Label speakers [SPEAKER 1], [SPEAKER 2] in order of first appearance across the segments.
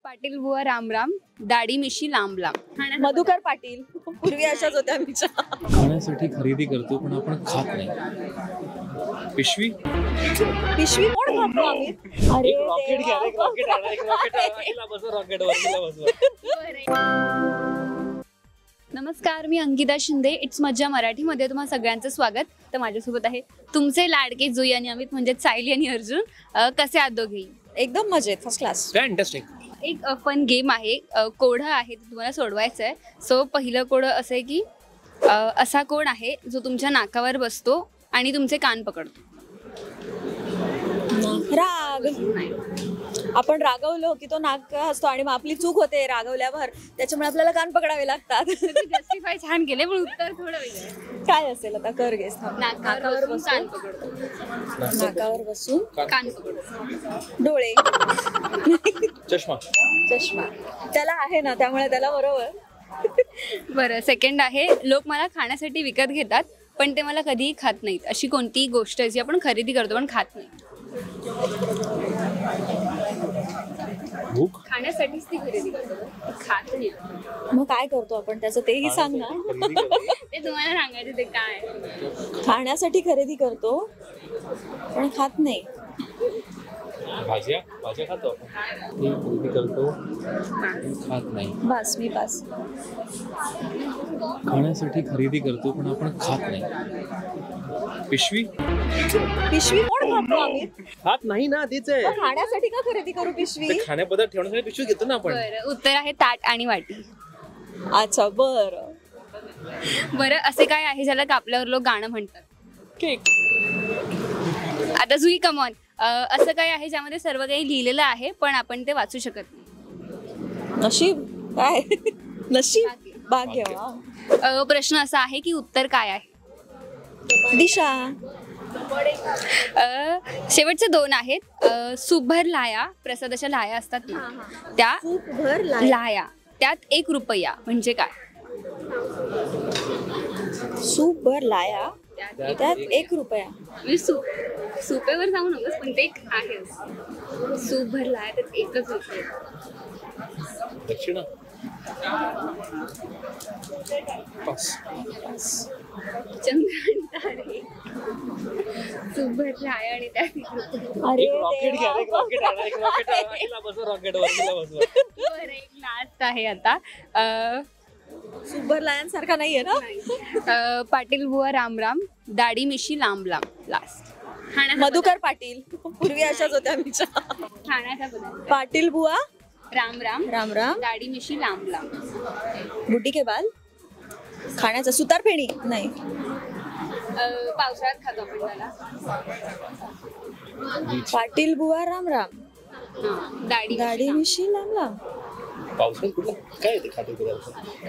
[SPEAKER 1] पाटील बुवा राम राम, दाढी मिशी लांब लांब.
[SPEAKER 2] मधुकर पाटील पूर्वी अशाच होत्या आमच्या.
[SPEAKER 3] खाण्यासाठी खरेदी करतो पण आपण खात नाही. पिशवी
[SPEAKER 2] पिशवी कोण खातो आम्ही? अरे
[SPEAKER 3] रॉकेट घ्या, एक रॉकेट आणा, एक रॉकेट आणा, हिला बसवा रॉकेटवर, हिला बसवा.
[SPEAKER 1] नमस्कार, मी अंकिता शिंदे. इट्स मज्जा मराठीमध्ये तुम्हा सगळ्यांचं स्वागत. तर माझ्यासोबत आहे तुमचे लाडके जुई आणि अमित म्हणजेच सायली आणि अर्जुन. कसे आहात दोघेही?
[SPEAKER 2] एकदम मजेत, फर्स्ट क्लास.
[SPEAKER 3] फॅन्टॅस्टिक.
[SPEAKER 1] एक फन गेम आहे, कोडं आहे, ते तुम्हाला सोडवायचं आहे. सो पहिलं कोडं असं आहे की असा कोड आहे जो तुमच्या नाकावर बसतो आणि तुमचे कान पकडतो.
[SPEAKER 2] राग. आपण रागवलो की तो नाक हसतो आणि मग आपली चूक होते रागवल्यावर, त्याच्यामुळे आपल्याला कान पकडावे लागतात.
[SPEAKER 1] जस्टिफाय छान केले, पण उत्तर थोडं वेगळं आहे.
[SPEAKER 2] काय असेल आता? कर गेस.
[SPEAKER 1] नाकावर बसून कान पकडतो.
[SPEAKER 2] नाकावर बसून
[SPEAKER 1] कान पकडतो.
[SPEAKER 2] डोळे.
[SPEAKER 3] चष्मा.
[SPEAKER 2] चष्मा त्याला आहे ना, त्यामुळे त्याला बरोबर.
[SPEAKER 1] बरं, सेकंड आहे, लोक मला खाण्यासाठी विकत घेतात पण ते मला कधीही खात नाहीत. अशी कोणती गोष्ट आहे जी आपण खरेदी करतो पण खात नाही?
[SPEAKER 3] भूक.
[SPEAKER 1] खाण्यासाठीच ती खरेदी करतो, खात नाही.
[SPEAKER 2] मग काय करतो आपण त्याचं तेही सांग ना.
[SPEAKER 1] ते तुम्हाला सांगायचं ते काय.
[SPEAKER 2] खाण्यासाठी खरेदी करतो पण खात नाही.
[SPEAKER 3] भाज्या भाज्या खातो आपण. ती खरेदी करतो खात नाही.
[SPEAKER 2] बस, मी बस.
[SPEAKER 3] खाण्यासाठी खरेदी करतो पण आपण खात नाही. पिशवी.
[SPEAKER 2] पिशवी कोण खातो आम्ही?
[SPEAKER 3] खात नाही ना, तीच आहे.
[SPEAKER 2] मग खाण्यासाठी का खरेदी करू पिशवी?
[SPEAKER 3] ते खाण्यापदार्थ ठेवण्यासाठी पिशवी घेतो ना आपण.
[SPEAKER 1] बरं, उत्तर आहे ताट आणि वाटी.
[SPEAKER 2] अच्छा, बरं.
[SPEAKER 1] बरं, असे काय आहे ज्याला कापल्यावर लोक गाणं म्हणतात?
[SPEAKER 3] केक.
[SPEAKER 1] आता जुई, कमॉन. असं काय आहे ज्यामध्ये सर्व काही लिहिलेलं आहे पण आपण ते वाचू शकत नाही?
[SPEAKER 2] नशीब. काय? नशीब. भाग्य.
[SPEAKER 1] प्रश्न असा आहे की उत्तर काय आहे?
[SPEAKER 2] दिशा.
[SPEAKER 1] शेवटचे दोन आहेत. सुभर लाया, प्रसादाच्या लाया असतात ना, त्या
[SPEAKER 2] भर
[SPEAKER 1] लाया, त्यात 1 रुपया म्हणजे काय?
[SPEAKER 2] सूप भर लाया, त्यात 1 रुपया.
[SPEAKER 1] मी सुपेवर जाऊ नकोस, पण ते एक आहे. सूप भर लाया, त्यात 1च रुपया.
[SPEAKER 3] दक्षिणा. पास.
[SPEAKER 1] चंद्र तारे. सूप भर लाया आणि त्यात 1 रुपया.
[SPEAKER 2] अरे
[SPEAKER 3] रॉकेट घ्या, एक रॉकेट आणा, एक रॉकेट आणा, हिला बसवा रॉकेटवर, हिला बसवा.
[SPEAKER 1] बरं, एक लास्ट आहे आता.
[SPEAKER 2] सूप भर लायांसारखा नाहीये ना.
[SPEAKER 1] पाटील बुवा राम राम, दाढी मिशी लांब लांब. लास्ट.
[SPEAKER 2] मधुकर पाटील पूर्वी अशाच होत्या आमच्या.
[SPEAKER 1] खाण्याचा पदार्थ.
[SPEAKER 2] पाटील बुवा
[SPEAKER 1] राम राम,
[SPEAKER 2] राम राम,
[SPEAKER 1] दाढी मिशी लांब लांब.
[SPEAKER 2] बुड्डी के बाल. खाण्याचा सुतारफेणी नाही.
[SPEAKER 1] पावसाळ्यात खातो आपण त्याला.
[SPEAKER 2] पाटील बुवा राम राम,
[SPEAKER 1] दाढी
[SPEAKER 2] दाढी मिशी लांब लांब.
[SPEAKER 3] पावसाळ्यात कुठलं काय ते खातो?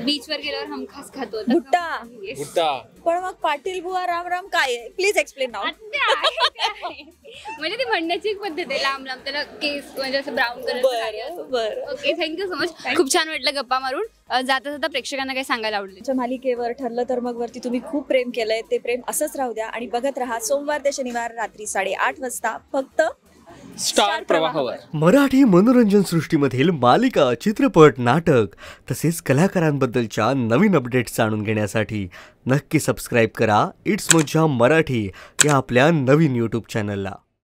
[SPEAKER 1] बीच वर गेल्यावर हमखास खातो.
[SPEAKER 2] भुट्टा.
[SPEAKER 1] Yes.
[SPEAKER 3] भुट्टा.
[SPEAKER 2] पण मग पाटील बुवा राम राम काय आहे? प्लीज एक्सप्लेन नाव.
[SPEAKER 1] ते आहे. म्हणजे ती म्हणण्याची एक पद्धत आहे, लांब लांब. त्याला केस म्हणजे असं ब्राऊन कलर.
[SPEAKER 2] बरं बरं.
[SPEAKER 1] Okay, thank you so much. खूप छान वाटलं गप्पा मारून. जाता जाता प्रेक्षकांना काय सांगायला आवडेल?
[SPEAKER 2] मालिकेवर ठरलं तर मग वरती तुम्ही खूप प्रेम केलंय, ते प्रेम असंच राहू द्या आणि बघत राहा सोमवार ते शनिवार रात्री 8:30 वाजता फक्त
[SPEAKER 3] स्टार प्रवाहावर.
[SPEAKER 4] मराठी मनोरंजन सृष्टीमधील मालिका, चित्रपट, नाटक तसेच कलाकारांबद्दलच्या नवीन अपडेट्स जाणून घेण्यासाठी नक्की सबस्क्राईब करा इट्स मज्जा मराठी या आपल्या नवीन यूट्यूब चॅनलला.